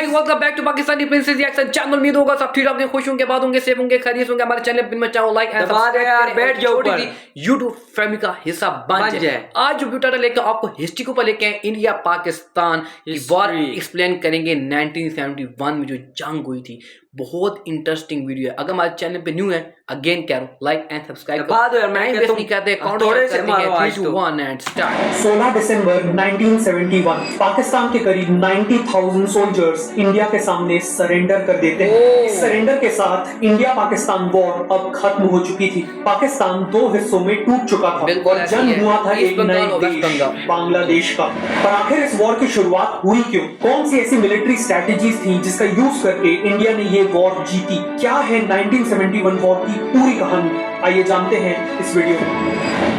Guys welcome back to Pakistani princess reaction channel. उम्मीद होगा सब ठीक ठाक खुश होंगे, बात होंगे, सेफ होंगे, खैरियत होंगे। हमारे चैनल पे चाहो लाइक एंड सब्सक्राइब बैठ जाओ ऊपर YouTube फैमिली का हिस्सा बन जाए। आज जो वीडियो लेकर आपको हिस्ट्री के ऊपर लेके आए, इंडिया पाकिस्तान की वॉर एक्सप्लेन करेंगे। 1971 में जो जंग हुई थी, बहुत इंटरेस्टिंग वीडियो है। अगर हमारे चैनल पे न्यू है, अगेन कह रहा हूं लाइक एंड सब्सक्राइब करो। नहीं कहते काउंट करते हैं 3 2 1 एंड स्टार्ट। 16 दिसंबर 1971 पाकिस्तान के करीब 90,000 सोल्जर्स इंडिया के सामने सरेंडर कर देते हैं। इस सरेंडर के साथ इंडिया पाकिस्तान वॉर अब खत्म हो चुकी थी। पाकिस्तान दो हिस्सों में टूट चुका था और जन्म हुआ था एक नए देश बांग्लादेश का। पर आखिर इस वॉर की शुरुआत हुई क्यों? कौन सी ऐसी मिलिट्री स्ट्रेटजीज थी जिसका यूज करके इंडिया ने ये वॉर जीती? क्या है 1971 वॉर की पूरी कहानी? आइए जानते हैं इस वीडियो में।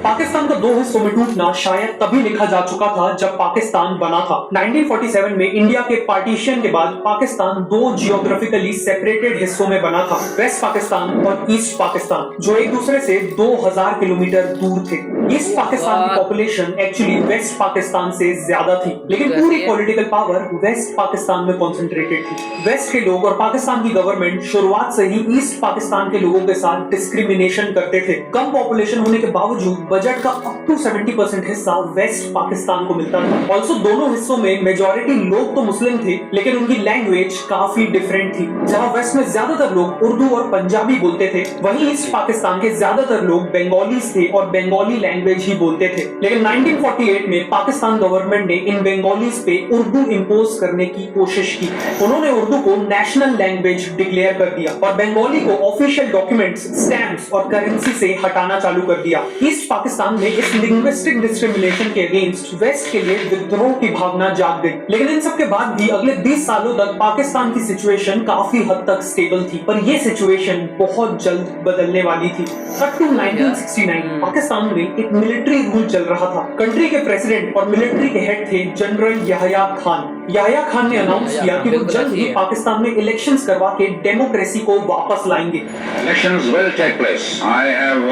पाकिस्तान का दो हिस्सों में टूटना शायद तभी लिखा जा चुका था जब पाकिस्तान बना था। 1947 में इंडिया के पार्टीशन के बाद पाकिस्तान दो जियोग्राफिकली सेपरेटेड हिस्सों में बना था, वेस्ट पाकिस्तान और ईस्ट पाकिस्तान, जो एक दूसरे से 2000 किलोमीटर दूर थे। ईस्ट पाकिस्तान की पॉपुलेशन एक्चुअली वेस्ट पाकिस्तान से ज्यादा थी, लेकिन पूरी पॉलिटिकल पावर वेस्ट पाकिस्तान में कॉन्सेंट्रेटेड थी। वेस्ट के लोग और पाकिस्तान की गवर्नमेंट शुरुआत से ही ईस्ट पाकिस्तान के लोगों के साथ डिस्क्रिमिनेशन करते थे। कम पॉपुलेशन होने के बावजूद बजट का अप टू 70% हिस्सा वेस्ट पाकिस्तान को मिलता था। ऑल्सो दोनों हिस्सों में मेजॉरिटी लोग तो मुस्लिम थे, लेकिन उनकी लैंग्वेज काफी डिफरेंट थी। जहां वेस्ट में ज्यादातर लोग उर्दू और पंजाबी बोलते थे, वहीं ईस्ट पाकिस्तान के ज्यादातर लोग बंगालीज थे और बंगाली लैंग्वेज ही बोलते थे। लेकिन 1948 में पाकिस्तान गवर्नमेंट ने इन बंगालीज पे उर्दू इम्पोज करने की कोशिश की। उन्होंने उर्दू को नेशनल लैंग्वेज डिक्लेयर कर दिया और बंगाली को ऑफिशियल डॉक्यूमेंट्स, स्टैम्प्स और करेंसी से हटाना चालू कर दिया। ईस्ट पाकिस्तान में इस लिंग्विस्टिक डिस्क्रिमिनेशन के अगेंस्ट वेस्ट के लिए विद्रोह की भावना जाग गई। लेकिन इन सब के बाद भी अगले 20 सालों तक पाकिस्तान की सिचुएशन काफी हद तक स्टेबल थी, पर यह सिचुएशन बहुत जल्द बदलने वाली थी। कट टू 1969 पाकिस्तान में एक मिलिट्री रूल चल रहा था। कंट्री के प्रेसिडेंट और मिलिट्री के हेड थे जनरल याह्या खान। याह्या खान ने अनाउंस किया कि वो जल्द ही पाकिस्तान में इलेक्शंस करवा के डेमोक्रेसी को वापस लाएंगे। Elections will take place. I have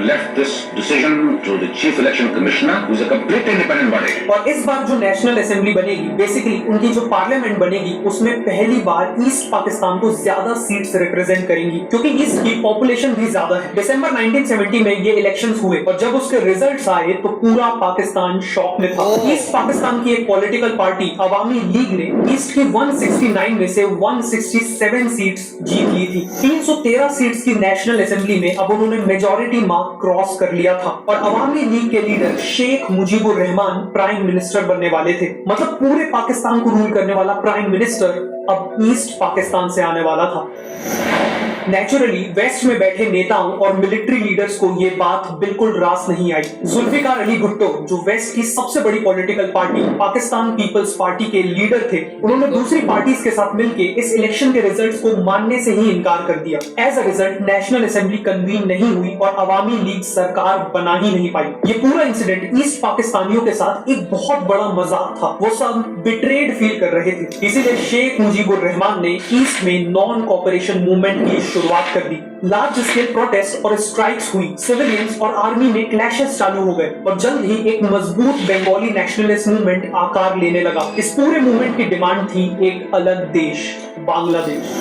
left this decision to the Chief Election Commissioner, who is a complete independent body. और इस बार जो नेशनल असेंबली बनेगी, बेसिकली उनकी जो पार्लियामेंट बनेगी, उसमें पहली बार ईस्ट पाकिस्तान को ज्यादा सीट्स रिप्रेजेंट करेंगी, क्योंकि ईस्ट की पॉपुलेशन भी ज्यादा है। दिसंबर 1970 में ये इलेक्शंस हुए और जब उसके रिजल्ट्स आए तो पूरा पाकिस्तान शॉक में था। ईस्ट पाकिस्तान की एक पॉलिटिकल पार्टी अवामी लीग ने ईस्ट की 169 में से 167 सीट्स जीत ली थी। 313 सीट्स की नेशनल असेंबली में अब उन्होंने मेजॉरिटी मार्क क्रॉस कर लिया था और अवामी लीग के leader Sheikh Mujibur Rahman prime minister बनने वाले थे। मतलब पूरे पाकिस्तान को रूल करने वाला प्राइम मिनिस्टर अब ईस्ट पाकिस्तान से आने वाला था। नेचुरली वेस्ट में बैठे नेताओं और मिलिट्री लीडर्स को ये बात बिल्कुल रास नहीं आई। जुल्फिकार अली भुट्टो, जो वेस्ट की सबसे बड़ी political party Pakistan people's party के लीडर थे, उन्होंने दूसरी पार्टीज के साथ मिलकर इस इलेक्शन के रिजल्ट्स को मानने से ही इनकार कर दिया। As a result national assembly convene नहीं हुई और अवामी लीग सरकार बना ही नहीं पाई। ये पूरा इंसिडेंट ईस्ट पाकिस्तानियों के साथ एक बहुत बड़ा मजाक था। वो सब बिट्रेड फील कर रहे थे, इसीलिए शेख मुजीबुर रहमान ने ईस्ट में नॉन कॉपरेशन मूवमेंट की शुरुआत कर दी। लार्ज स्केल प्रोटेस्ट और स्ट्राइक्स हुई, सिविलियंस और आर्मी में क्लैशेस चालू हो गए और जल्द ही एक मजबूत बंगाली नेशनलिस्ट मूवमेंट आकार लेने लगा। इस पूरे मूवमेंट की डिमांड थी एक अलग देश, बांग्लादेश।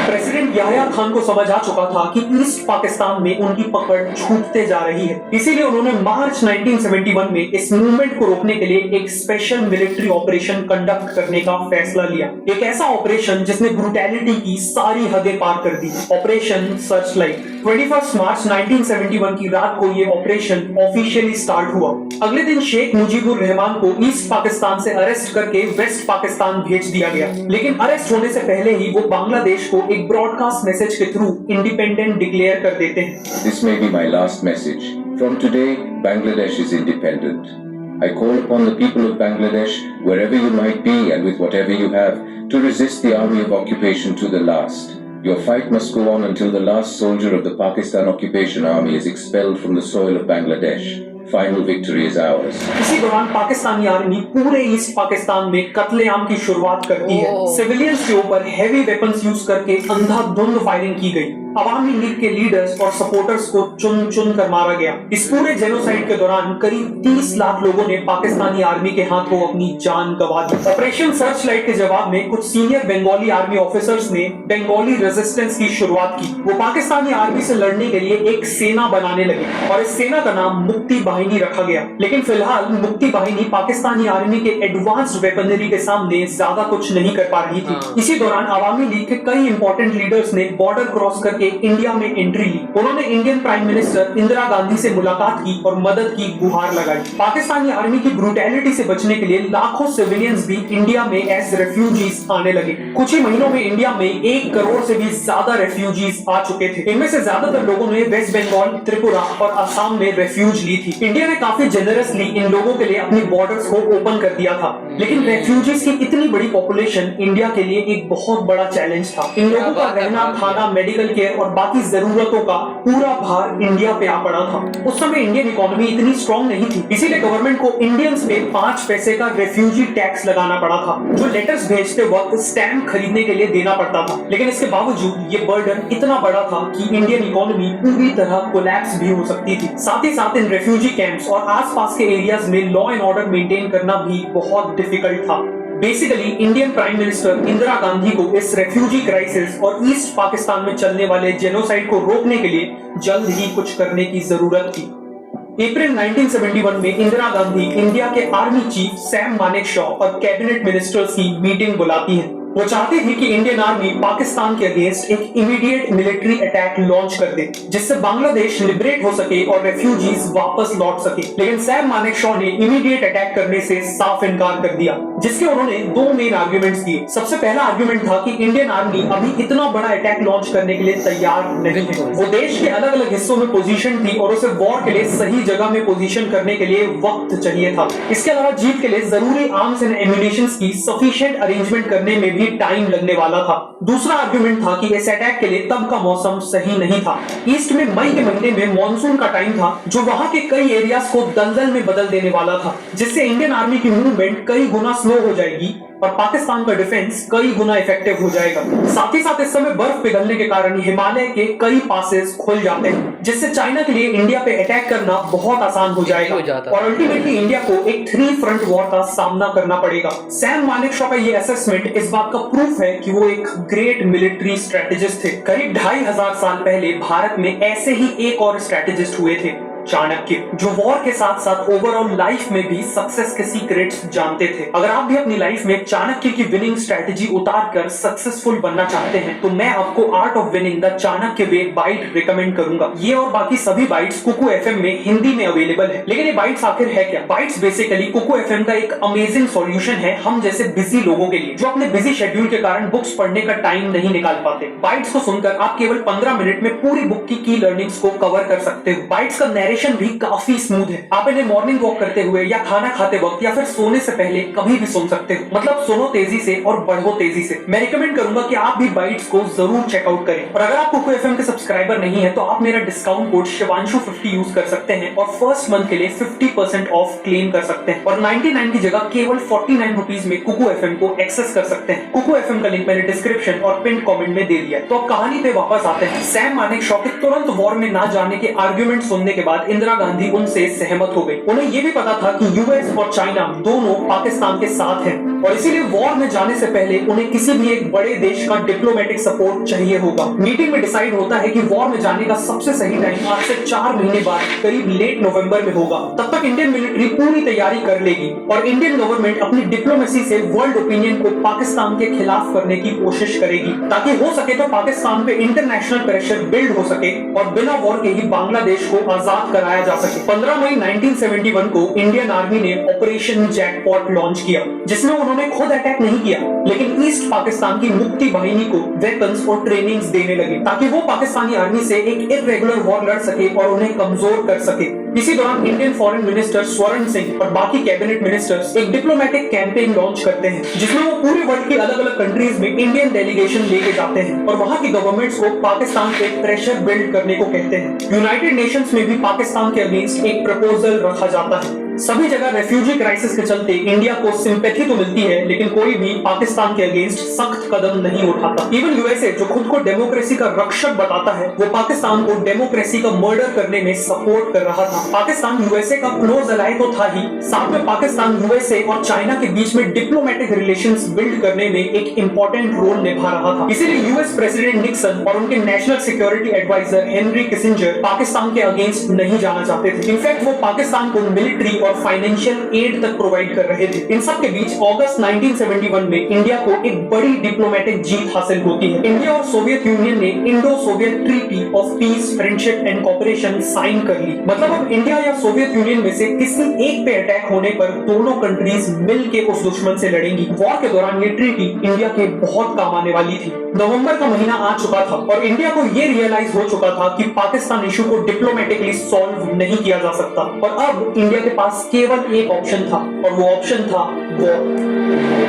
प्रेसिडेंट याह्या खान को समझ आ चुका था कि ईस्ट पाकिस्तान में उनकी पकड़ छूटते जा रही है, इसीलिए उन्होंने मार्च 1971 में इस मूवमेंट को रोकने के लिए एक स्पेशल मिलिट्री ऑपरेशन कंडक्ट करने का फैसला लिया। एक ऐसा ऑपरेशन जिसने ब्रूटैलिटी की सारी हदें पार कर दी, ऑपरेशन सर्चलाइट। 21 मार्च 1971 की रात को ये ऑपरेशन ऑफिशियली स्टार्ट हुआ। अगले दिन शेख मुजीबुर रहमान को ईस्ट पाकिस्तान से अरेस्ट करके वेस्ट पाकिस्तान भेज दिया गया, लेकिन अरेस्ट होने से पहले ही वो बांग्लादेश को एक ब्रॉडकास्ट मैसेज के थ्रू इंडिपेंडेंट डिक्लेयर कर देते हैं। This may be my last message. From today, Bangladesh is independent. I call upon the people of Bangladesh, wherever you might be and with whatever you have, to resist the army of occupation to the last. Your fight must go on until the last soldier of the Pakistan occupation army is expelled from the soil of Bangladesh. Final victory is ours. इसी दौरान Pakistani army पूरे east Pakistan में कत्लेआम की शुरुआत करती है। Civilians के ऊपर हैवी वेपन्स यूज करके अंधाधुंध फायरिंग की गई। अवामी लीग के लीडर्स और सपोर्टर्स को चुन चुन कर मारा गया। इस पूरे जेनोसाइड के दौरान करीब 30 लाख लोगों ने पाकिस्तानी आर्मी के हाथों अपनी जान गंवा दी। ऑपरेशन सर्च लाइट के जवाब में कुछ सीनियर बंगाली आर्मी ऑफिसर्स ने बंगाली रेजिस्टेंस की शुरुआत की। वो पाकिस्तानी आर्मी से लड़ने के लिए एक सेना बनाने लगे और इस सेना का नाम मुक्ति बाहिनी रखा गया। लेकिन फिलहाल मुक्ति बाहिनी पाकिस्तानी आर्मी के एडवांस्ड वेपनरी के सामने ज्यादा कुछ नहीं कर पा रही थी। इसी दौरान अवामी लीग के कई इंपॉर्टेंट लीडर्स ने बॉर्डर क्रॉस करके इंडिया में एंट्री ली। उन्होंने Indian prime minister Indira Gandhi से मुलाकात की और मदद की गुहार लगाई। पाकिस्तानी आर्मी की ब्रूटैलिटी से बचने के लिए लाखों सिविलियंस भी इंडिया में एज रेफ्यूजीज आने लगे। कुछ ही महीनों में इंडिया में 1 करोड़ से भी ज्यादा रेफ्यूजीज आ चुके थे। इनमें से ज्यादातर लोगों ने वेस्ट बंगाल, त्रिपुरा और असम में रेफ्यूज ली थी। इंडिया ने काफी जेनरसली इन लोगों के लिए अपनी बॉर्डर्स को ओपन कर दिया था। लेकिन रेफ्यूजीज की इतनी बड़ी पॉपुलेशन इंडिया के लिए एक बहुत बड़ा चैलेंज था। इन लोगों का रहना, खाना, मेडिकल केयर और बाकी जरूरतों का पूरा भार इंडिया पे आ पड़ा था। उस समय इंडियन इकोनॉमी इतनी स्ट्रॉन्ग नहीं थी, इसीलिए गवर्नमेंट को इंडियंस पे 5 पैसे का रेफ्यूजी टैक्स लगाना पड़ा था, जो लेटर्स भेजते वक्त स्टैम्प खरीदने के लिए देना पड़ता था। लेकिन इसके बावजूद ये बर्डन इतना बड़ा था कि इंडियन इकोनॉमी पूरी तरह कोलैप्स भी हो सकती थी। साथ ही साथ इन रेफ्यूजी कैंप्स और आसपास के एरियाज में लॉ एंड ऑर्डर मेंटेन करना भी बहुत डिफिकल्ट था। Basically Indian prime minister Indira Gandhi को इस रेफ्यूजी क्राइसिस और ईस्ट पाकिस्तान में चलने वाले जेनोसाइड को रोकने के लिए जल्द ही कुछ करने की जरूरत थी। अप्रैल 1971 में इंदिरा गांधी इंडिया के आर्मी चीफ सैम मानेकशॉ और कैबिनेट मिनिस्टर्स की मीटिंग बुलाती है। वो चाहती थी कि इंडियन आर्मी पाकिस्तान के अगेंस्ट एक इमीडिएट मिलिट्री अटैक लॉन्च कर दे, जिससे बांग्लादेश लिबरेट हो सके और रेफ्यूजीज वापस लौट सके। लेकिन सैम मानेकशॉ ने इमीडिएट अटैक करने से साफ इनकार कर दिया, जिसके उन्होंने 2 मेन आर्गुमेंट्स दिए। सबसे पहला आर्गुमेंट था कि इंडियन आर्मी अभी इतना बड़ा अटैक लॉन्च करने के लिए तैयार नहीं है। वो देश के अलग अलग हिस्सों में पोजीशन थी और उसे वॉर के लिए सही जगह में पोजीशन करने के लिए वक्त चाहिए था। इसके अलावा जीत के लिए जरूरी आर्म्स एंड एम्युनिशंस की सफिशिएंट अरेंजमेंट करने में टाइम लगने वाला था। दूसरा आर्गुमेंट था कि इस अटैक के लिए तब का मौसम सही नहीं था। ईस्ट में मई के महीने में मॉनसून का टाइम था, जो वहां के कई एरियाज को दलदल में बदल देने वाला था, जिससे इंडियन आर्मी की मूवमेंट कई गुना स्लो हो जाएगी और पाकिस्तान का डिफेंस कई गुना इफेक्टिव हो जाएगा। साथ ही साथ इस समय बर्फ पिघलने के कारण हिमालय के कई पासेस खुल जाते हैं, जिससे चाइना के लिए इंडिया पे अटैक करना बहुत आसान हो जाएगा और अल्टीमेटली इंडिया को एक 3 फ्रंट वॉर का सामना करना पड़ेगा। सैम मानेकशॉ का ये असेसमेंट इस बात का प्रूफ है कि वो एक ग्रेट मिलिट्री स्ट्रेटेजिस्ट थे। करीब 2500 साल पहले भारत में ऐसे ही एक और स्ट्रेटेजिस्ट हुए थे, चाणक्य, जो वॉर के साथ साथ ओवरऑल लाइफ में भी सक्सेस के सीक्रेट्स जानते थे। अगर आप भी अपनी लाइफ में चाणक्य की विनिंग स्ट्रेटेजी उतार कर सक्सेसफुल बनना चाहते हैं, तो मैं आपको art of winning the Chanakya way bite recommend करूंगा। ये और बाकी सभी बाइट्स कुकू एफएम में हिंदी में अवेलेबल है। लेकिन ये बाइट्स आखिर है क्या? बाइट्स बेसिकली कुकू एफएम का एक अमेजिंग सॉल्यूशन है हम जैसे बिजी लोगों के लिए, जो अपने बिजी शेड्यूल के कारण बुक्स पढ़ने का टाइम नहीं निकाल पाते। बाइट्स को सुनकर आप केवल 15 मिनट में पूरी बुक की लर्निंग्स को कवर कर सकते हो। बाइट्स का नरेशन भी काफी स्मूथ है। आप इन्हें मॉर्निंग वॉक करते हुए या खाना खाते वक्त या फिर सोने से पहले कभी भी सुन सकते हो। मतलब सुनो तेजी से और बढ़ो तेजी से। मैं रिकमेंड करूंगा कि आप भी बाइट्स को जरूर चेकआउट करें। और अगर आप कुकू एफएम के सब्सक्राइबर नहीं है, तो आप मेरा डिस्काउंट कोड शिवांशु50 यूज कर सकते हैं और फर्स्ट मंथ के लिए 50% ऑफ क्लेम कर सकते हैं और 99 की जगह केवल 49 रुपीज में कुकू एफएम को एक्सेस कर सकते हैं। कुकू एफएम का लिंक मैंने डिस्क्रिप्शन और पिन कमेंट में दे दिया है। तो अब कहानी पे वापस आते हैं। सैम मानेकशॉ के तुरंत वॉर में ना जाने के आर्गुमेंट सुनने के बाद इंदिरा गांधी उनसे सहमत हो गई। उन्हें यह भी पता था कि यूएस और चाइना दोनों पाकिस्तान के साथ हैं और इसीलिए वॉर में जाने से पहले उन्हें किसी भी एक बड़े देश का डिप्लोमेटिक सपोर्ट चाहिए होगा। मीटिंग में डिसाइड होता है कि वॉर में जाने का सबसे सही टाइम आज से 4 महीने बाद करीब लेट नवंबर में होगा। तब तक इंडियन मिलिट्री पूरी तैयारी कर लेगी और इंडियन गवर्नमेंट अपनी डिप्लोमेसी से वर्ल्ड ओपिनियन को पाकिस्तान के खिलाफ करने की कोशिश करेगी, ताकि हो सके तो पाकिस्तान पे इंटरनेशनल प्रेशर बिल्ड हो सके और बिना वॉर के ही बांग्लादेश को आजाद कराया जा सके। 15 मई 1971 को इंडियन आर्मी ने ऑपरेशन जैकपॉट लॉन्च किया, जिसमें उन्होंने खुद अटैक नहीं किया, लेकिन ईस्ट पाकिस्तान की मुक्ति बाहिनी को वेपन्स और ट्रेनिंग्स देने लगे, ताकि वो पाकिस्तानी आर्मी से एक इर्रेगुलर वॉर लड़ सके और उन्हें कमजोर कर सके। इसी दौरान इंडियन फॉरेन मिनिस्टर स्वर्ण सिंह और बाकी कैबिनेट मिनिस्टर्स एक डिप्लोमेटिक कैंपेन लॉन्च करते हैं, जिसमें वो पूरे वर्ल्ड की अलग अलग कंट्रीज में इंडियन डेलीगेशन लेके जाते हैं और वहां की गवर्नमेंट्स को पाकिस्तान पे प्रेशर बिल्ड करने को कहते हैं। यूनाइटेड नेशंस में भी पाकिस्तान के अगेंस्ट एक प्रपोजल रखा जाता है। सभी जगह रेफ्यूजी क्राइसिस के चलते इंडिया को सिंपैथी तो मिलती है, लेकिन कोई भी पाकिस्तान के अगेंस्ट सख्त कदम नहीं उठाता। इवन यूएसए, जो खुद को डेमोक्रेसी का रक्षक बताता है, वो पाकिस्तान को डेमोक्रेसी का मर्डर करने में सपोर्ट कर रहा था। पाकिस्तान यूएसए का क्लोज अलाई तो था ही, साथ में पाकिस्तान यूएसए और चाइना के बीच में डिप्लोमेटिक रिलेशंस बिल्ड करने में एक इंपॉर्टेंट रोल निभा रहा था। इसीलिए यूएस प्रेसिडेंट निक्सन और उनके national security adviser Henry Kissinger Pakistan के अगेंस्ट नहीं जाना चाहते थे। इनफैक्ट वो पाकिस्तान को मिलिट्री और फाइनेंशियल एड तक प्रोवाइड कर रहे थे। इन सब के बीच अगस्त 1971 में इंडिया को एक बड़ी डिप्लोमेटिक जीत हासिल होती है। इंडिया और सोवियत यूनियन ने Indo Soviet treaty of peace, friendship and cooperation sign कर ली। मतलब अब इंडिया या सोवियत यूनियन में से किसी एक पे अटैक होने पर दोनों कंट्रीज मिलके उस दुश्मन से लड़ेंगी। वॉर के दौरान ये ट्रीटी इंडिया के बहुत काम आने वाली थी। नवंबर का महीना आ चुका था और इंडिया को ये रियलाइज हो चुका था कि पाकिस्तान इशू को डिप्लोमेटिकली सॉल्व नहीं किया जा सकता और अब इंडिया के पास केवल एक ऑप्शन था और वो ऑप्शन था वॉर।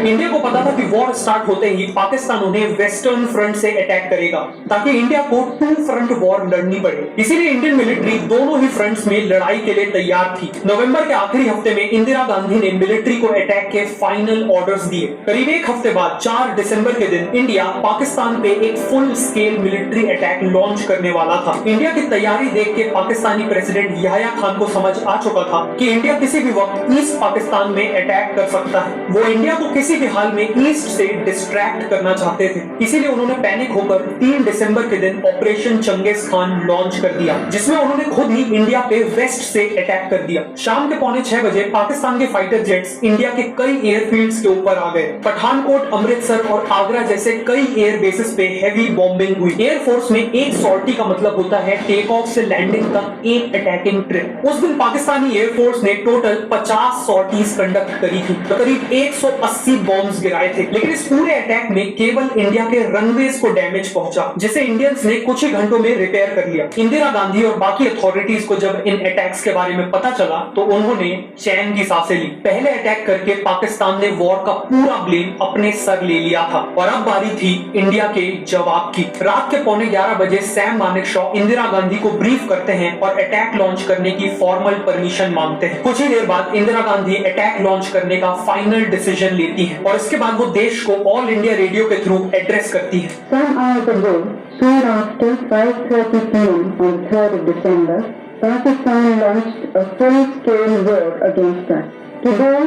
इंडिया को पता था कि वॉर स्टार्ट होते ही पाकिस्तान उन्हें वेस्टर्न फ्रंट से अटैक करेगा ताकि इंडिया को टू फ्रंट वॉर लड़नी पड़े। इसीलिए इंडियन मिलिट्री दोनों ही फ्रंट्स में लड़ाई के लिए तैयार थी। नवंबर के आखिरी हफ्ते में इंदिरा गांधी ने मिलिट्री को अटैक के फाइनल ऑर्डर्स दिए। करीब एक हफ्ते बाद 4 दिसंबर के दिन इंडिया पाकिस्तान पे एक full scale military attack launch करने वाला था। इंडिया की तैयारी देख के पाकिस्तानी प्रेसिडेंट याह्या खान को समझ आ चुका था कि इंडिया किसी भी वक्त ईस्ट पाकिस्तान में अटैक कर सकता है। वो इंडिया को किसी भी हाल में ईस्ट से डिस्ट्रैक्ट करना चाहते थे। इसीलिए उन्होंने पैनिक होकर 3 दिसंबर के दिन ऑपरेशन चंगेज खान लॉन्च कर दिया, जिसमें उन्होंने खुद ही इंडिया पे वेस्ट से अटैक कर दिया। शाम के 5:45 बजे पाकिस्तान के फाइटर जेट्स इंडिया के कई एयरफील्ड्स के ऊपर आ गए। पठानकोट, अमृतसर और आगरा जैसे कई एयर बेसिस पे हेवी बॉम्बिंग हुई। एयरफोर्स में एक सॉर्टी का मतलब होता है टेक ऑफ से लैंडिंग तक एक अटैकिंग ट्रिप। उस दिन पाकिस्तानी एयरफोर्स ने टोटल 50 सॉर्टीज कंडक्ट करी थी, तो करीब 180 बॉम्ब्स गिराए थे। लेकिन इस पूरे अटैक में केवल इंडिया के रनवेज को डैमेज पहुंचा, जिसे इंडियंस ने कुछ ही घंटों में रिपेयर कर लिया। इंदिरा गांधी और बाकी अथॉरिटीज को जब इन अटैक्स के बारे में पता चला तो उन्होंने चैन की सांसें ली। पहले अटैक करके पाकिस्तान ने वॉर का पूरा ब्लेम अपने सर ले लिया था और अब बारी थी इंडिया के जवाब की। रात के 11:15 बजे सैम मानेकशॉ इंदिरा गांधी को ब्रीफ करते हैं और अटैक लॉन्च करने की फॉर्मल परमिशन मांगते हैं। कुछ ही देर बाद इंदिरा गांधी अटैक लॉन्च करने का फाइनल डिसीजन लेती है और इसके बाद वो देश को ऑल इंडिया रेडियो के थ्रू एड्रेस करती है। Some hours ago, soon after 5:30 p.m. on 3rd of December, Pakistan launched a full-scale war against us. Today,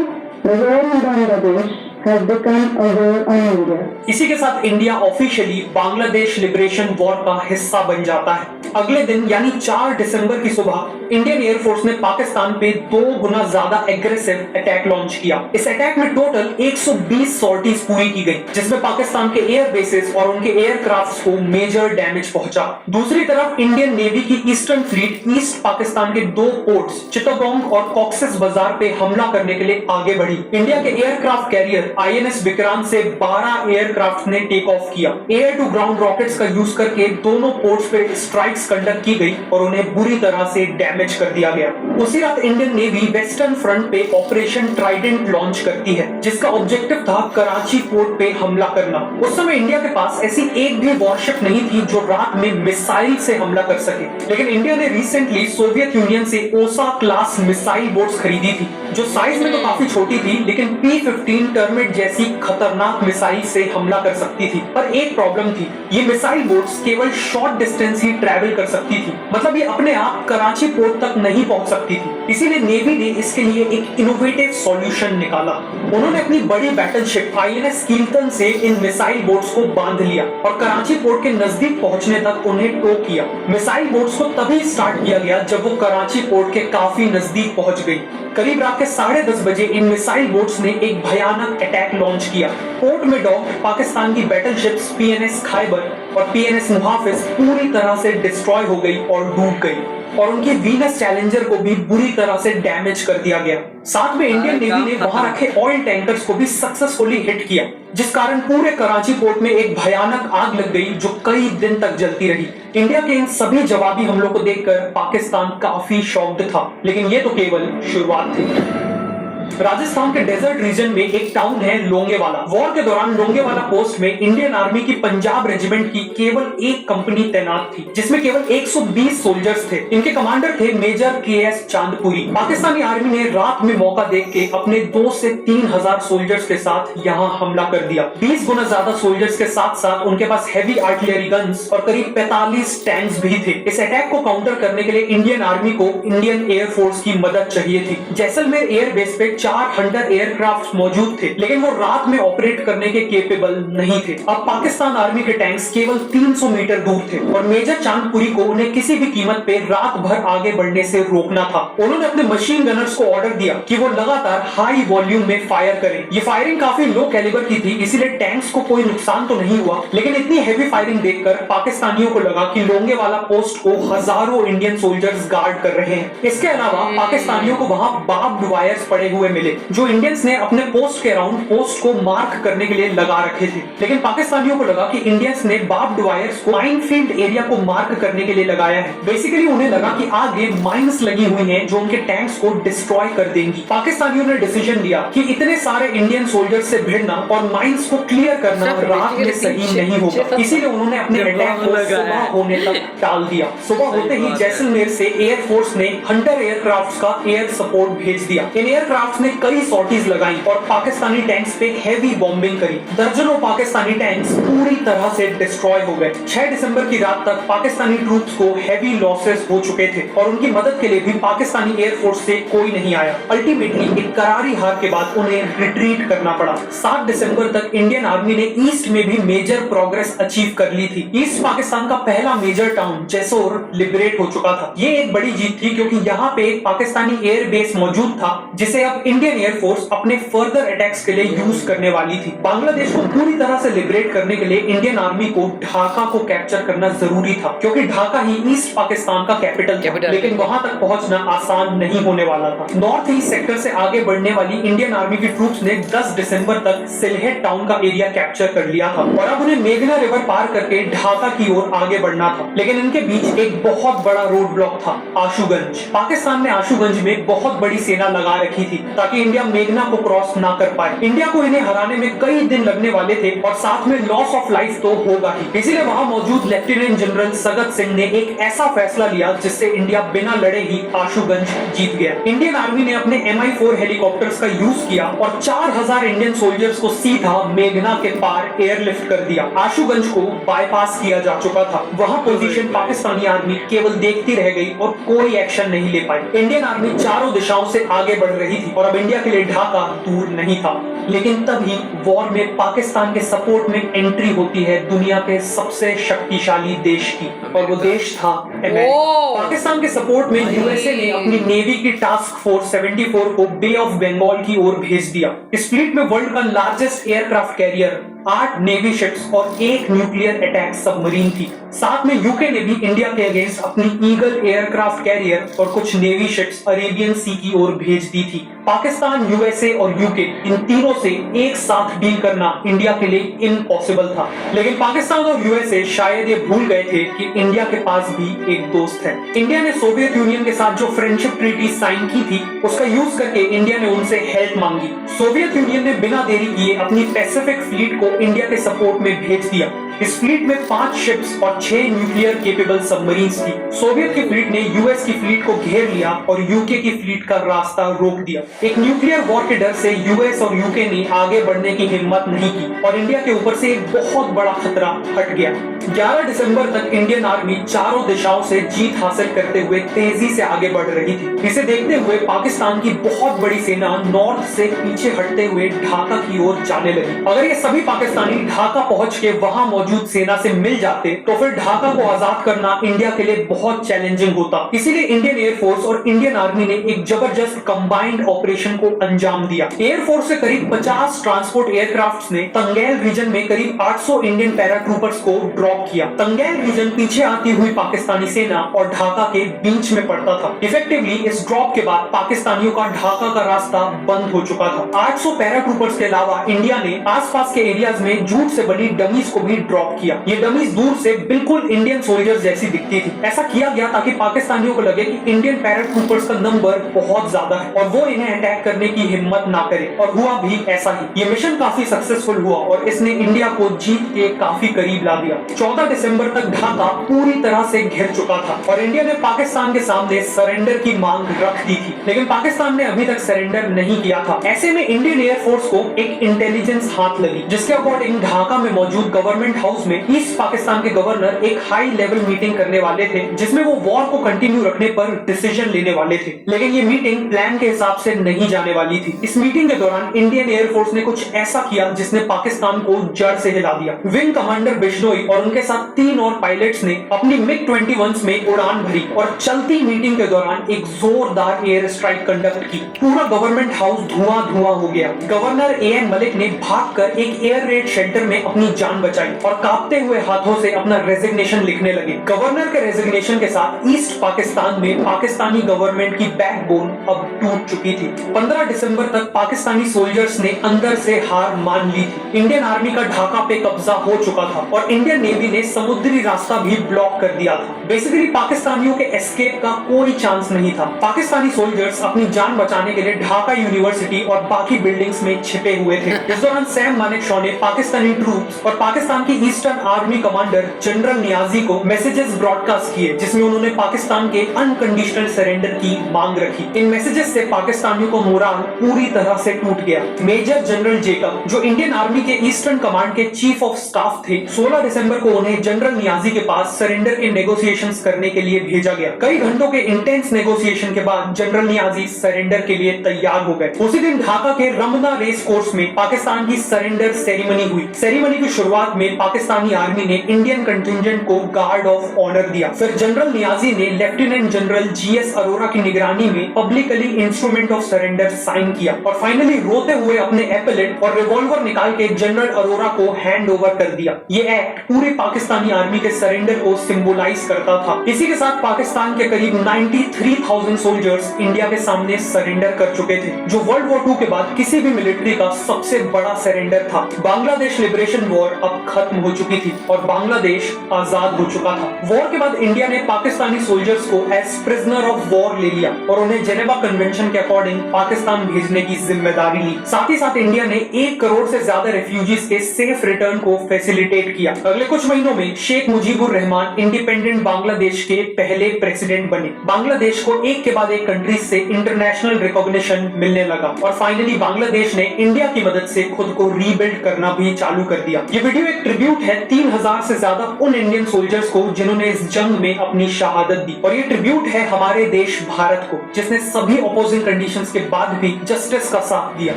the war in Bangladesh has become a war on India. इसी के साथ India officially Bangladesh liberation war का हिस्सा बन जाता है। अगले दिन यानी 4 दिसंबर की सुबह इंडियन एयरफोर्स ने पाकिस्तान पे 2 गुना ज्यादा एग्रेसिव अटैक लॉन्च किया। इस अटैक में टोटल 120 सॉर्टीज पूरी की गई, जिसमें पाकिस्तान के एयर बेसेस और उनके एयरक्राफ्ट्स को मेजर डैमेज पहुंचा। दूसरी तरफ इंडियन नेवी की ईस्टर्न फ्लीट ईस्ट पाकिस्तान के 2 पोर्ट्स चित्तगोंग और कॉक्सेस बाजार पे हमला करने के लिए आगे बढ़ी। इंडिया के एयरक्राफ्ट कैरियर INS विक्रांत से 12 एयरक्राफ्ट ने टेक ऑफ किया। एयर टू ग्राउंड रॉकेट्स का यूज करके दोनों पोर्ट्स पे स्ट्राइक्स कंडक्ट की गई और उन्हें बुरी तरह से डैमेज कर दिया गया। उसी रात इंडियन नेवी वेस्टर्न फ्रंट पे ऑपरेशन ट्राइडेंट लॉन्च करती है, जिसका ऑब्जेक्टिव था कराची पोर्ट पे हमला करना। उस समय इंडिया के पास ऐसी एक भी वॉरशिप नहीं थी जो रात में मिसाइल से हमला कर सके, लेकिन इंडिया ने रिसेंटली सोवियत यूनियन से ओसा क्लास मिसाइल बोट्स खरीदी थी, जो साइज में तो काफी छोटी थी लेकिन P-15 टर्मिट जैसी खतरनाक मिसाइल से हमला कर सकती थी। पर एक प्रॉब्लम थी, ये मिसाइल बोट्स केवल शॉर्ट डिस्टेंस ही ट्रैवल कर सकती थी, मतलब ये अपने आप कराची पोर्ट तक नहीं पहुंच सकती थी। इसीलिए नेवी ने इसके लिए एक इनोवेटिव सॉल्यूशन निकाला। उन्होंने अपनी बड़ी बैटलशिप INS कीर्तन से इन मिसाइल बोट्स को बांध लिया और कराची पोर्ट के नजदीक पहुंचने तक उन्हें टो किया। मिसाइल बोट्स को तभी स्टार्ट किया गया जब वो कराची पोर्ट के काफी नजदीक पहुंच गई। करीब रात के 10:30 बजे इन मिसाइल बोट्स ने एक भयानक अटैक लॉन्च किया। पोर्ट में डॉक्ड पाकिस्तान की बैटलशिप्स PNS खैबर और PNS मुहाफिज पूरी तरह से डिस्ट्रॉय हो गई और डूब गई और उनकी वीनस चैलेंजर को भी बुरी तरह से डैमेज कर दिया गया। साथ में इंडियन नेवी ने वहां रखे ऑयल टैंकर्स को भी सक्सेसफुली हिट किया, जिस कारण पूरे कराची पोर्ट में एक भयानक आग लग गई जो कई दिन तक जलती रही। इंडिया के इन सभी जवाबी हमलों को देखकर पाकिस्तान काफी शॉक्ड था, लेकिन ये तो केवल शुरुआत थी। राजस्थान के डेजर्ट रीजन में एक टाउन है लोंगेवाला। वॉर के दौरान लोंगेवाला पोस्ट में इंडियन आर्मी की पंजाब रेजिमेंट की केवल एक कंपनी तैनात थी, जिसमें केवल 120 सोल्जर्स थे। इनके कमांडर थे major KS Chandpuri. Pakistani army ने रात में मौका देख के अपने 2 से 3 हजार सोल्जर्स के साथ यहाँ हमला कर दिया। 20 गुना ज्यादा सोल्जर्स के साथ साथ उनके पास हैवी आर्टिलरी गन्स और करीब 45 टैंक्स भी थे। इस अटैक को काउंटर करने के लिए इंडियन आर्मी को इंडियन एयरफोर्स की मदद चाहिए थी। जैसलमेर एयरबेस पे 4 हंटर एयरक्राफ्ट मौजूद थे, लेकिन वो रात में ऑपरेट करने के केपेबल नहीं थे। अब पाकिस्तान आर्मी के टैंक्स केवल 300 मीटर दूर थे और मेजर चांदपुरी को उन्हें किसी भी कीमत पे रात भर आगे बढ़ने से रोकना था। उन्होंने अपने मशीन गनर्स को ऑर्डर दिया कि वो लगातार हाई वॉल्यूम में फायर करें। ये फायरिंग काफी लो कैलिबर की थी, इसीलिए टैंक्स को कोई नुकसान तो नहीं हुआ, लेकिन इतनी हैवी फायरिंग देखकर पाकिस्तानियों को लगा कि लोंगेवाला पोस्ट को हजारों इंडियन सोल्जर्स गार्ड कर रहे हैं। इसके अलावा पाकिस्तानियों को वहां बार्ब्ड वायर्स पड़े हुए मिले, जो इंडियंस ने अपने पोस्ट के अराउंड पोस्ट को मार्क करने के लिए लगा रखे थे। लेकिन पाकिस्तानियों को लगा कि इंडियंस ने बार्ब्ड वायर्स को माइनफील्ड एरिया को मार्क करने के लिए लगाया है। बेसिकली उन्हें लगा कि आगे माइंस लगी हुई हैं जो उनके टैंक्स को डिस्ट्रॉय कर देंगी। पाकिस्तानियों ने डिसीजन लिया कि इतने सारे इंडियन सोल्जर्स से भिड़ना और माइंस को क्लियर करना रात में सही नहीं होगा, इसीलिए उन्होंने अपने अटैक को सुबह होने तक टाल दिया। सुबह होते ही जैसलमेर से एयरफोर्स ने हंटर एयरक्राफ्ट्स का एयर सपोर्ट भेज दिया। इन एयरक्राफ्ट्स ने कई सॉर्टीज लगाई और पाकिस्तानी टैंक्स पे हैवी बॉम्बिंग करी। दर्जनों पाकिस्तानी टैंक्स पूरी तरह से डिस्ट्रॉय हो गए। 6 दिसंबर की रात तक पाकिस्तानी ट्रूप्स को हैवी लॉसेस हो चुके थे और उनकी मदद के लिए भी पाकिस्तानी एयरफोर्स से कोई नहीं आया। अल्टीमेटली एक करारी हार के बाद उन्हें रिट्रीट करना पड़ा। 7 दिसंबर तक इंडियन आर्मी ने ईस्ट में भी मेजर प्रोग्रेस अचीव कर ली थी। ईस्ट पाकिस्तान का पहला मेजर टाउन जैसोर लिबरेट हो चुका था। ये एक बड़ी जीत थी क्योंकि यहाँ पे एक पाकिस्तानी एयर बेस मौजूद था, जिसे अब इंडियन एयरफोर्स अपने फर्दर अटैक्स के लिए यूज करने वाली थी। बांग्लादेश को पूरी तरह से लिबरेट करने के लिए इंडियन आर्मी को ढाका को कैप्चर करना जरूरी था, क्योंकि ढाका ही ईस्ट पाकिस्तान का कैपिटल था, लेकिन वहां तक पहुंचना आसान नहीं होने वाला था। नॉर्थ ईस्ट सेक्टर से आगे बढ़ने वाली इंडियन आर्मी की ट्रूप्स ने 10 दिसंबर तक सिलहेट टाउन का एरिया कैप्चर कर लिया था और अब उन्हें मेघना रिवर पार करके ढाका की ओर आगे बढ़ना था। लेकिन इनके बीच एक बहुत बड़ा रोड ब्लॉक था, आशुगंज। पाकिस्तान ने आशुगंज में बहुत बड़ी सेना लगा रखी थी ताकि इंडिया मेघना को क्रॉस ना कर पाए। इंडिया को इन्हें हराने में कई दिन लगने वाले थे और साथ में लॉस ऑफ लाइफ तो होगा ही। इसीलिए वहां मौजूद लेफ्टिनेंट जनरल सगत सिंह ने एक ऐसा फैसला लिया जिससे इंडिया बिना लड़े ही आशुगंज जीत गया। इंडियन आर्मी ने अपने MI4 हेलीकॉप्टर्स का यूज किया और 4000 इंडियन सोल्जर्स को सीधा मेघना के पार एयरलिफ्ट कर दिया। आशुगंज को बाईपास किया जा चुका था। वहां पोजीशन पाकिस्तानी आर्मी केवल देखती रह गई और कोई एक्शन नहीं ले पाई। इंडियन आर्मी चारों दिशाओं से आगे बढ़ रही थी और अब इंडिया के लिए ढाका दूर नहीं था। लेकिन तभी वॉर में पाकिस्तान के सपोर्ट में एंट्री होती है दुनिया के सबसे शक्तिशाली देश की, और वो देश था अमेरिका। पाकिस्तान के सपोर्ट में यूएसए ने अपनी नेवी की टास्क फोर्स 74 को बे ऑफ बंगाल की ओर भेज दिया। इस फ्लीट में वर्ल्ड का largest aircraft carrier, 8 navy ships और 1 न्यूक्लियर अटैक सबमरीन थी। साथ में यूके ने भी इंडिया के अगेंस्ट अपनी ईगल एयरक्राफ्ट कैरियर और कुछ नेवी शिप्स अरेबियन सी की ओर भेज दी थी। पाकिस्तान, यूएसए और यूके, इन तीनों से एक साथ डील करना इंडिया के लिए इम्पॉसिबल था। लेकिन पाकिस्तान और यूएसए शायद ये भूल गए थे कि इंडिया के पास भी एक दोस्त है। इंडिया ने सोवियत यूनियन के साथ जो फ्रेंडशिप ट्रीटी साइन की थी, उसका यूज करके इंडिया ने उनसे हेल्प मांगी। सोवियत यूनियन ने बिना देरी किए अपनी पैसिफिक फ्लीट को इंडिया के सपोर्ट में भेज दिया। इस फ्लीट में 5 शिप्स और 6 न्यूक्लियर केपेबल सबमरीन्स थी। सोवियत की फ्लीट ने यूएस की फ्लीट को घेर लिया और यूके की फ्लीट का रास्ता रोक दिया। एक न्यूक्लियर वॉर के डर से यूएस और यूके ने आगे बढ़ने की हिम्मत नहीं की और इंडिया के ऊपर से एक बहुत बड़ा खतरा हट गया। 11 दिसंबर तक इंडियन आर्मी चारों दिशाओं से जीत हासिल करते हुए तेजी से आगे बढ़ रही थी। इसे देखते हुए पाकिस्तान की बहुत बड़ी सेना नॉर्थ से पीछे हटते हुए ढाका की ओर जाने लगी। अगर ये सभी पाकिस्तानी ढाका पहुंच के वहां मौजूद सेना से मिल जाते तो फिर ढाका को आजाद करना इंडिया के लिए बहुत चैलेंजिंग होता। इसीलिए इंडियन एयरफोर्स और इंडियन आर्मी ने एक जबरदस्त कंबाइंड ऑपरेशन को अंजाम दिया। एयरफोर्स से करीब 50 ट्रांसपोर्ट एयरक्राफ्ट्स ने तंगैल रीजन में करीब 800 इंडियन पैराट्रूपर्स को ड्रॉप किया। तंगैल रीजन पीछे आती हुई पाकिस्तानी सेना और ढाका के बीच में पड़ता था। इफेक्टिवली इस ड्रॉप के बाद पाकिस्तानियों का ढाका का रास्ता बंद हो चुका था। 800 पैराट्रूपर्स के अलावा इंडिया ने आसपास के एरियाज में जूट से बनी डमीज को भी ड्रॉप किया। ये डमीज दूर से बिल्कुल इंडियन सोल्जर्स जैसी दिखती थी। ऐसा किया गया ताकि पाकिस्तानियों को लगे कि इंडियन पैराट्रूपर्स का नंबर बहुत ज्यादा है और वो इन्हें अटैक करने की हिम्मत ना करे, और हुआ भी ऐसा ही। ये मिशन काफी सक्सेसफुल हुआ और इसने इंडिया को जीत के काफी करीब ला दिया। 14 दिसंबर तक ढाका पूरी तरह से घिर चुका था और इंडिया ने पाकिस्तान के सामने सरेंडर की मांग रख दी थी, लेकिन पाकिस्तान ने अभी तक सरेंडर नहीं किया था। ऐसे में इंडियन एयरफोर्स को एक इंटेलिजेंस हाथ लगी, जिसके अकॉर्डिंग ढाका में मौजूद गवर्नमेंट हाउस में ईस्ट पाकिस्तान के गवर्नर एक हाई लेवल मीटिंग करने वाले थे, जिसमें वो वॉर को कंटिन्यू रखने पर डिसीजन लेने वाले थे। लेकिन ये मीटिंग प्लान के हिसाब से नहीं जाने वाली थी। इस मीटिंग के दौरान इंडियन एयरफोर्स ने कुछ ऐसा किया जिसने पाकिस्तान को जड़ से हिला दिया। विंग कमांडर बिश्नोई और उनके साथ 3 और पायलट्स ने अपनी मिग 21 में उड़ान भरी और चलती मीटिंग के दौरान एक जोरदार एयर स्ट्राइक कंडक्ट की। पूरा गवर्नमेंट हाउस धुआं हो गया। गवर्नर एएन मलिक ने भागकर एक एयर रेड शेल्टर में अपनी जान बचाई और कांपते हुए हाथों से अपना रेजिग्नेशन लिखने लगे। गवर्नर के रेजिग्नेशन के साथ ईस्ट पाकिस्तान में पाकिस्तानी गवर्नमेंट की बैकबोन अब टूट चुकी थी। 15 दिसंबर तक पाकिस्तानी सोल्जर्स ने अंदर से हार मान ली थी। इंडियन आर्मी का ढाका पे कब्जा हो चुका था और इंडियन नेवी ने समुद्री रास्ता भी ब्लॉक कर दिया था। बेसिकली पाकिस्तानियों के एस्केप का कोई चांस नहीं था। पाकिस्तानी सोल्जर्स अपनी जान बचाने के लिए ढाका यूनिवर्सिटी और बाकी बिल्डिंग्स में छिपे हुए थे। इस दौरान सैम मानेकशॉ ने पाकिस्तानी ट्रूप्स और पाकिस्तान की eastern army commander general Niazi को मैसेजेस ब्रॉडकास्ट किए, जिसमें उन्होंने पाकिस्तान के अनकंडीशनल सरेंडर की मांग रखी। इन मैसेजेस से पाकिस्तानियों को मोराल पूरी तरह से टूट गया। मेजर जनरल जेकब, जो इंडियन आर्मी के ईस्टर्न कमांड के चीफ ऑफ स्टाफ थे, 16 दिसंबर को उन्हें जनरल नियाजी के पास सरेंडर के नेगोशिएशंस करने के लिए भेजा गया। कई घंटों के इंटेंस नेगोशिएशन के बाद जनरल नियाजी सरेंडर के लिए तैयार हो गए। उसी दिन ढाका के रमना रेस कोर्स में पाकिस्तान की सरेंडर सेरेमनी हुई। सेरेमनी की शुरुआत में पाकिस्तानी आर्मी ने इंडियन कंटिंजेंट को गार्ड ऑफ ऑनर दिया। फिर जनरल नियाजी ने लेफ्टिनेंट जनरल जीएस अरोरा की निगरानी में publicly instrument of surrender sign किया और फाइनली रोते हुए अपने एपेलेट और रिवॉल्वर निकाल के जनरल अरोरा को हैंड ओवर कर दिया। ये एक्ट पूरे पाकिस्तानी आर्मी के सरेंडर को सिंबलाइज करता था। इसी के साथ पाकिस्तान के करीब 93,000 सोल्जर्स इंडिया के सामने सरेंडर कर चुके थे, जो वर्ल्ड वॉर 2 के बाद किसी भी मिलिट्री का सबसे बड़ा सरेंडर था। बांग्लादेश लिबरेशन वॉर अब खत्म हो चुकी थी और बांग्लादेश आजाद हो चुका था। वॉर के बाद इंडिया ने पाकिस्तानी सोल्जर्स को एज प्रिजनर ऑफ वॉर ले लिया और उन्हें जेनेवा कन्वेंशन के अकॉर्डिंग पाकिस्तान भेजने की जिम्मेदारी ली। साथ ही साथ इंडिया ने 1 करोड़ से ज्यादा रेफ्यूजीज के सेफ रिटर्न को फैसिलिटेट किया। अगले कुछ महीनों में शेख मुजीबुर रहमान इंडिपेंडेंट बांग्लादेश के पहले प्रेसिडेंट बने। बांग्लादेश को एक के बाद एक कंट्रीज से इंटरनेशनल रिकॉग्निशन मिलने लगा और फाइनली बांग्लादेश ने इंडिया की मदद से खुद को रीबिल्ड करना भी चालू कर दिया। ये वीडियो एक ट्रिब्यूट है 3000 से ज्यादा उन इंडियन सोल्जर्स को जिन्होंने इस जंग में अपनी शहादत दी, और ये ट्रिब्यूट है हमारे देश भारत को, जिसने सभी ऑपोजिंग कंडीशंस के बाद भी जस्टिस का साथ दिया।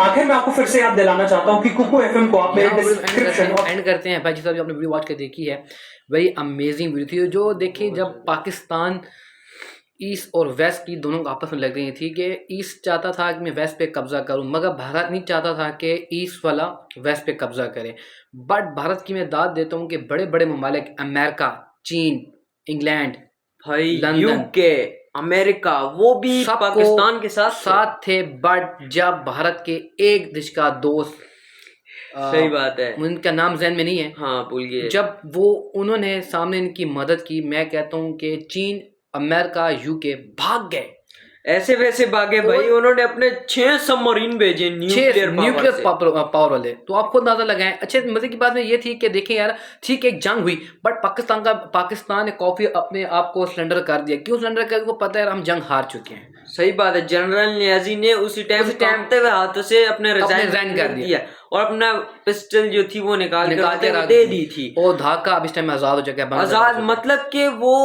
आखिर मैं आपको फिर से याद दिलाना चाहता हूँ कि कुकू एफएम को आप मेरे डिस्क्रिप्शन और एंड करते हैं। भाई जिस तरह आपने वीडियो वॉच कर देखी है, वही अमेजिंग वीडियो थी। जो देखिए, जब पाकिस्तान ईस्ट और वेस्ट की दोनों को आपस में लग रही थी कि ईस्ट चाहता था कि मैं वेस्ट पे कब्जा करूं, मगर भारत नहीं चाहता था कि ईस्ट वाला वेस्ट पे कब्जा करे। बट भारत की मैं दाद देता हूं कि बड़े बड़े ममालिक अमेरिका, चीन, इंग्लैंड, भाई लंदन, यूके, अमेरिका, वो भी पाकिस्तान के साथ थे। बट जब भारत के एक देश का दोस्त, सही बात है, उनका नाम ज़हन में नहीं है, हाँ भूल गए, जब वो उन्होंने सामने इनकी मदद की, मैं कहता हूं कि चीन, अमेरिका, यूके भाग गए। ऐसे वैसे भागे भाई। उन्होंने अपने 6 सबमरीन भेजे न्यूक्लियर पावर वाले। तो आपको अंदाजा लगाएं। अच्छे मजे की बात में ये थी कि देखें यार, ठीक एक जंग हुई, बट पाकिस्तान ने काफी अपने आप को सरेंडर कर दिया। क्यों सरेंडर कर? वो पता है हम जंग हार चुके हैं। सही बात है। जनरल नियाजी ने उसी टाइम हुए हाथों से अपने रिजाइन कर दिया और अपना पिस्टल जो थी वो निकाल के दे दी थी। और ढाका अब इस टाइम आजाद हो चुका है। आजाद मतलब कि वो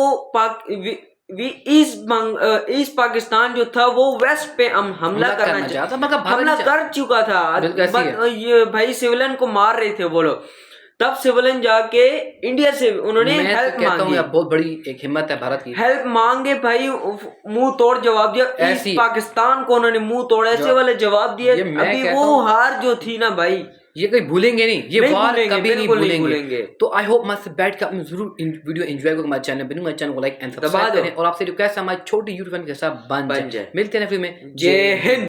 ईस्ट पाकिस्तान जो था वो वेस्ट पे हमला करना चाहता, मतलब हमला कर चुका था। ये भाई सिविलियन को मार रहे थे वो लोग। तब सिविलियन जाके इंडिया से उन्होंने हेल्प मांगी। बहुत बड़ी एक हिम्मत है भारत की। हेल्प मांगे भाई, मुंह तोड़ जवाब दिया। ईस्ट पाकिस्तान को उन्होंने मुंह तोड़ ऐसे वाले जवाब दिए। अभी वो हार जो थी ना भाई, ये कभी भूलेंगे नहीं, ये वार कभी नहीं भूलेंगे। तो आई होप मस्त बैठ कर आपने जरूर वीडियो एंजॉय करो। हमारे चैनल को लाइक एंड सब्सक्राइब करें और आपसे रिक्वेस्ट है हमारे छोटे यूट्यूब चैनल के साथ बन जाए। मिलते हैं फिर में। जय हिंद।